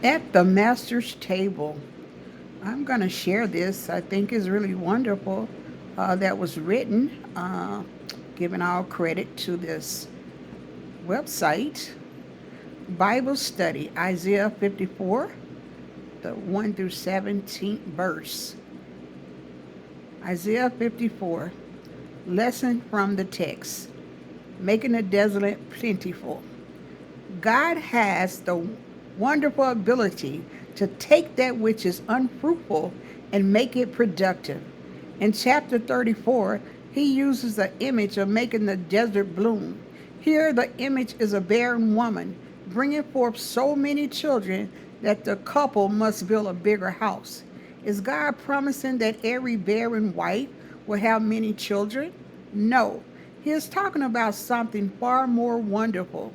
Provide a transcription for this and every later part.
At the master's table. I'm going to share this. I think is really wonderful. That was written, giving all credit to this website. Bible study, Isaiah 54, the 1 through 17th verse. Isaiah 54, lesson from the text, making the desolate plentiful. God has the wonderful ability to take that which is unfruitful and make it productive. In chapter 34, he uses the image of making the desert bloom. Here, the image is a barren woman bringing forth so many children that the couple must build a bigger house. Is God promising that every barren wife will have many children? No. He is talking about something far more wonderful.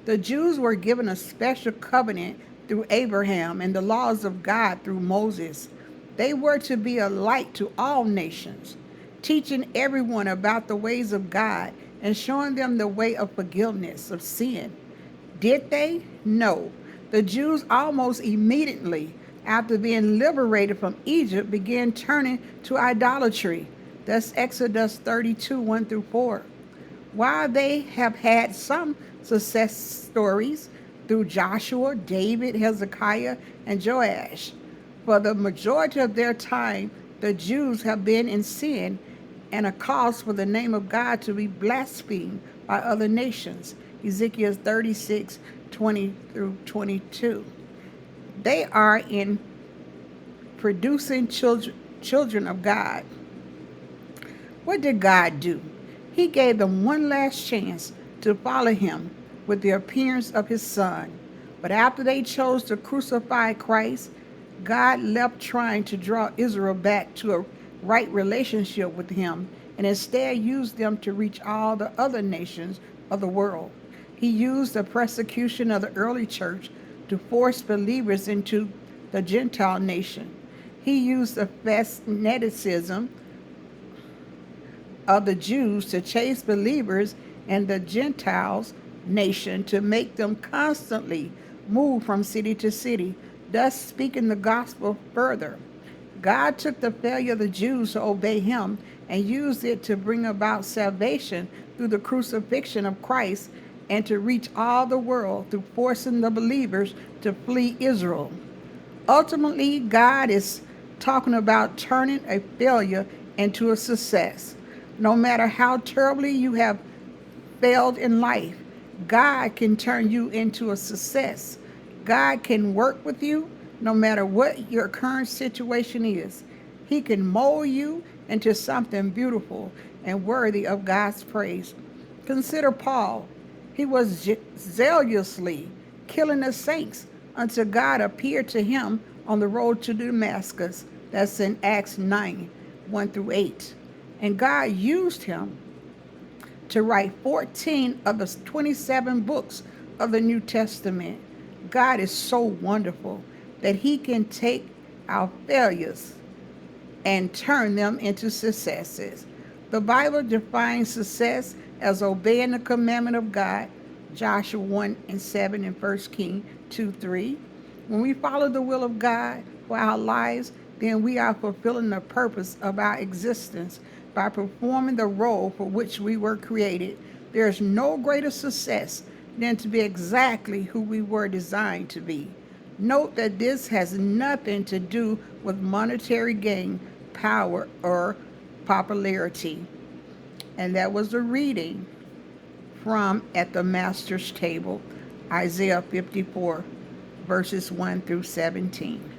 The Jews were given a special covenant through Abraham and the laws of God through Moses. They were to be a light to all nations, teaching everyone about the ways of God and showing them the way of forgiveness of sin. Did they? No. The Jews almost immediately after being liberated from Egypt began turning to idolatry. That's Exodus 32 1 through 4. While they have had some success stories through Joshua, David, Hezekiah, and Joash, for the majority of their time, the Jews have been in sin and a cause for the name of God to be blasphemed by other nations. Ezekiel 36 20 through 22. They are in producing children of God. What did God do? He gave them one last chance to follow him with the appearance of his son. But after they chose to crucify Christ, God left trying to draw Israel back to a right relationship with him and instead used them to reach all the other nations of the world. He used the persecution of the early church to force believers into the Gentile nation. He used the fanaticism of the Jews to chase believers in the Gentiles nation to make them constantly move from city to city, thus speaking the gospel further. God took the failure of the Jews to obey him and used it to bring about salvation through the crucifixion of Christ and to reach all the world through forcing the believers to flee Israel. Ultimately, God is talking about turning a failure into a success. No matter how terribly you have failed in life, God can turn you into a success. God can work with you no matter what your current situation is. He can mold you into something beautiful and worthy of God's praise. Consider Paul. He was zealously killing the saints until God appeared to him on the road to Damascus. That's in Acts 9 1 through 8. And God used him to write 14 of the 27 books of the New Testament. God is so wonderful that he can take our failures and turn them into successes. The Bible defines success as obeying the commandment of God, Joshua 1 and 7 and 1 King 2 3. When we follow the will of God for our lives, then we are fulfilling the purpose of our existence by performing the role for which we were created. There is no greater success than to be exactly who we were designed to be. Note that this has nothing to do with monetary gain, power, or popularity. And that was the reading from At the Master's Table, Isaiah 54, verses 1 through 17.